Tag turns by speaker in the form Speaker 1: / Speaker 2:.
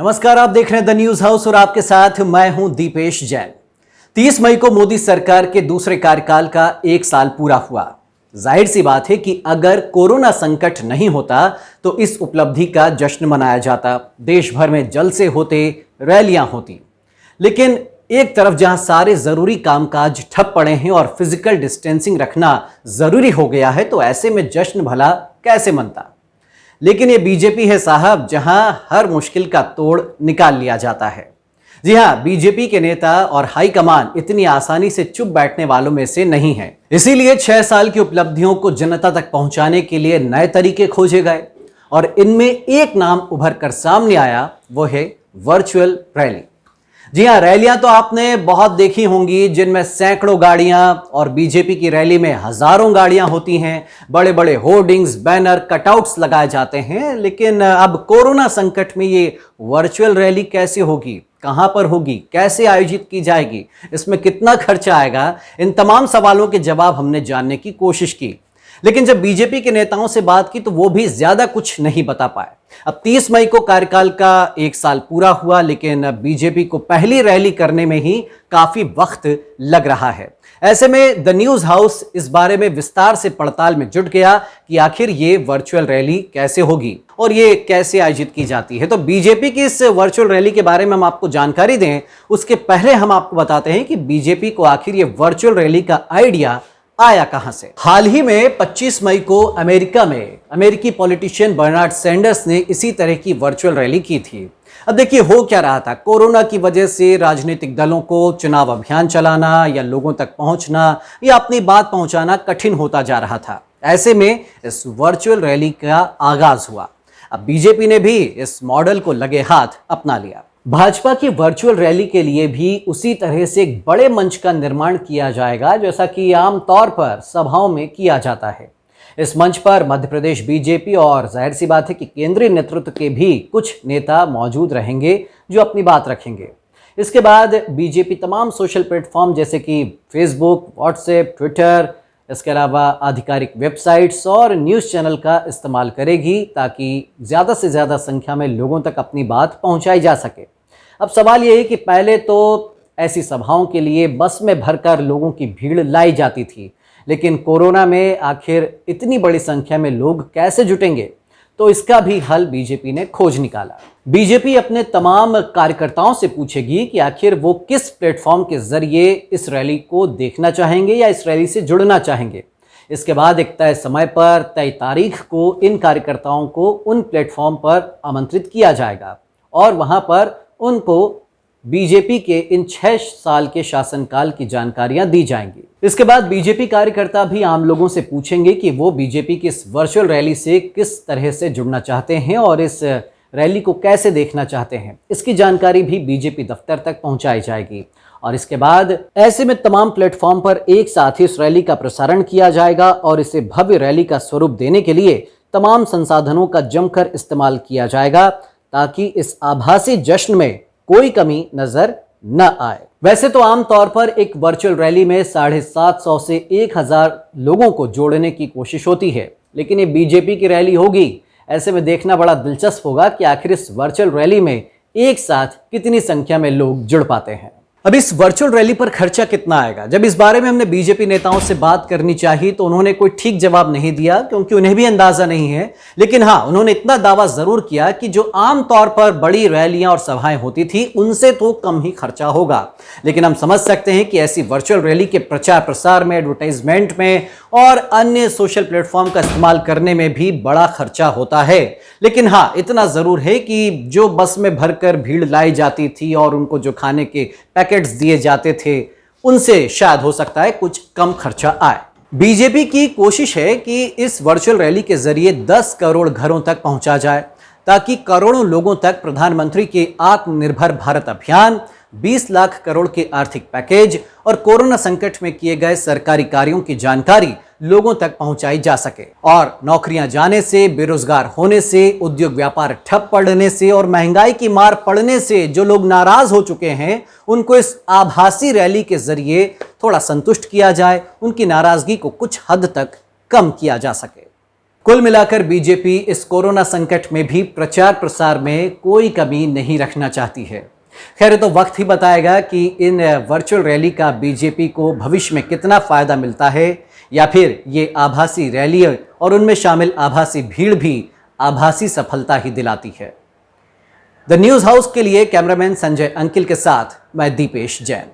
Speaker 1: नमस्कार, आप देख रहे हैं द न्यूज हाउस और आपके साथ मैं हूं दीपेश जैन। 30 मई को मोदी सरकार के दूसरे कार्यकाल का 1 साल पूरा हुआ। जाहिर सी बात है कि अगर कोरोना संकट नहीं होता तो इस उपलब्धि का जश्न मनाया जाता, देश भर में जलसे होते, रैलियां होती। लेकिन एक तरफ जहां सारे जरूरी कामकाज ठप पड़े हैं और फिजिकल डिस्टेंसिंग रखना जरूरी हो गया है, तो ऐसे में जश्न भला कैसे मनता। लेकिन ये बीजेपी है साहब, जहां हर मुश्किल का तोड़ निकाल लिया जाता है। जी हां, बीजेपी के नेता और हाईकमान इतनी आसानी से चुप बैठने वालों में से नहीं है। इसीलिए 6 साल की उपलब्धियों को जनता तक पहुंचाने के लिए नए तरीके खोजे गए और इनमें एक नाम उभर कर सामने आया, वो है वर्चुअल रैली। जी हां, रैलियां तो आपने बहुत देखी होंगी, जिनमें सैकड़ों गाड़ियां और बीजेपी की रैली में हजारों गाड़ियां होती हैं, बड़े बड़े होर्डिंग्स, बैनर, कटआउट्स लगाए जाते हैं। लेकिन अब कोरोना संकट में ये वर्चुअल रैली कैसे होगी, कहां पर होगी, कैसे आयोजित की जाएगी, इसमें कितना खर्चा आएगा, इन तमाम सवालों के जवाब हमने जानने की कोशिश की। लेकिन जब बीजेपी के नेताओं से बात की तो वो भी ज्यादा कुछ नहीं बता पाए। अब 30 मई को कार्यकाल का 1 साल पूरा हुआ, लेकिन बीजेपी को पहली रैली करने में ही काफी वक्त लग रहा है। ऐसे में द न्यूज हाउस इस बारे में विस्तार से पड़ताल में जुट गया कि आखिर ये वर्चुअल रैली कैसे होगी और ये कैसे आयोजित की जाती है। तो बीजेपी की इस वर्चुअल रैली के बारे में हम आपको जानकारी दें, उसके पहले हम आपको बताते हैं कि बीजेपी को आखिर ये वर्चुअल रैली का आइडिया आया कहां से। हाल ही में 25 मई को अमेरिका में अमेरिकी पॉलिटिशियन बर्नार्ड सैंडर्स ने इसी तरह की वर्चुअल रैली की थी। अब देखिए, हो क्या रहा था, कोरोना की वजह से राजनीतिक दलों को चुनाव अभियान चलाना या लोगों तक पहुंचना या अपनी बात पहुंचाना कठिन होता जा रहा था। ऐसे में इस वर्चुअल रैली का आगाज हुआ। अब बीजेपी ने भी इस मॉडल को लगे हाथ अपना लिया। भाजपा की वर्चुअल रैली के लिए भी उसी तरह से एक बड़े मंच का निर्माण किया जाएगा, जैसा कि आमतौर पर सभाओं में किया जाता है। इस मंच पर मध्य प्रदेश बीजेपी और जाहिर सी बात है कि केंद्रीय नेतृत्व के भी कुछ नेता मौजूद रहेंगे जो अपनी बात रखेंगे। इसके बाद बीजेपी तमाम सोशल प्लेटफॉर्म जैसे कि फेसबुक, व्हाट्सएप, ट्विटर, इसके अलावा आधिकारिक वेबसाइट्स और न्यूज़ चैनल का इस्तेमाल करेगी ताकि ज़्यादा से ज़्यादा संख्या में लोगों तक अपनी बात पहुंचाई जा सके। अब सवाल ये है कि पहले तो ऐसी सभाओं के लिए बस में भरकर लोगों की भीड़ लाई जाती थी, लेकिन कोरोना में आखिर इतनी बड़ी संख्या में लोग कैसे जुटेंगे, तो इसका भी हल बीजेपी ने खोज निकाला। बीजेपी अपने तमाम कार्यकर्ताओं से पूछेगी कि आखिर वो किस प्लेटफॉर्म के जरिए इस रैली को देखना चाहेंगे या इस रैली से जुड़ना चाहेंगे। इसके बाद एक तय समय पर, तय तारीख को इन कार्यकर्ताओं को उन प्लेटफॉर्म पर आमंत्रित किया जाएगा और वहां पर उनको बीजेपी के इन 6 साल के शासनकाल की जानकारियां दी जाएंगी। इसके बाद बीजेपी कार्यकर्ता भी आम लोगों से पूछेंगे कि वो बीजेपी की इस वर्चुअल रैली से किस तरह से जुड़ना चाहते हैं और इस रैली को कैसे देखना चाहते हैं। इसकी जानकारी भी बीजेपी दफ्तर तक पहुंचाई जाएगी और इसके बाद ऐसे में तमाम प्लेटफॉर्म पर एक साथ ही इस रैली का प्रसारण किया जाएगा और इसे भव्य रैली का स्वरूप देने के लिए तमाम संसाधनों का जमकर इस्तेमाल किया जाएगा ताकि इस आभासी जश्न में कोई कमी नजर न आए। वैसे तो आमतौर पर एक वर्चुअल रैली में 750 से 1000 लोगों को जोड़ने की कोशिश होती है, लेकिन ये बीजेपी की रैली होगी। ऐसे में देखना बड़ा दिलचस्प होगा कि आखिर इस वर्चुअल रैली में एक साथ कितनी संख्या में लोग जुड़ पाते हैं। अब इस वर्चुअल रैली पर खर्चा कितना आएगा, जब इस बारे में हमने बीजेपी नेताओं से बात करनी चाहिए तो उन्होंने कोई ठीक जवाब नहीं दिया, क्योंकि उन्हें भी अंदाजा नहीं है। लेकिन हाँ, उन्होंने इतना दावा जरूर किया कि जो आमतौर पर बड़ी रैलियां और सभाएं होती थी उनसे तो कम ही खर्चा होगा। लेकिन हम समझ सकते हैं कि ऐसी वर्चुअल रैली के प्रचार प्रसार में, एडवर्टाइजमेंट में और अन्य सोशल प्लेटफॉर्म का इस्तेमाल करने में भी बड़ा खर्चा होता है। लेकिन हाँ, इतना जरूर है कि जो बस में भरकर भीड़ लाई जाती थी और उनको जो खाने के पैकेट्स दिए जाते थे, उनसे शायद हो सकता है कुछ कम खर्चा आए। बीजेपी की कोशिश है कि इस वर्चुअल रैली के जरिए 10 करोड़ घरों तक पहुंचा जाए ताकि करोड़ों लोगों तक प्रधानमंत्री के आत्मनिर्भर भारत अभियान, 20 लाख करोड़ के आर्थिक पैकेज और कोरोना संकट में किए गए सरकारी कार्यों की जानकारी लोगों तक पहुंचाई जा सके। और नौकरियां जाने से, बेरोजगार होने से, उद्योग व्यापार ठप पड़ने से और महंगाई की मार पड़ने से जो लोग नाराज हो चुके हैं, उनको इस आभासी रैली के जरिए थोड़ा संतुष्ट किया जाए, उनकी नाराजगी को कुछ हद तक कम किया जा सके। कुल मिलाकर बीजेपी इस कोरोना संकट में भी प्रचार प्रसार में कोई कमी नहीं रखना चाहती है। खैर, तो वक्त ही बताएगा कि इन वर्चुअल रैली का बीजेपी को भविष्य में कितना फायदा मिलता है, या फिर ये आभासी रैली और उनमें शामिल आभासी भीड़ भी आभासी सफलता ही दिलाती है। द न्यूज हाउस के लिए कैमरामैन संजय अंकिल के साथ मैं दीपेश जैन।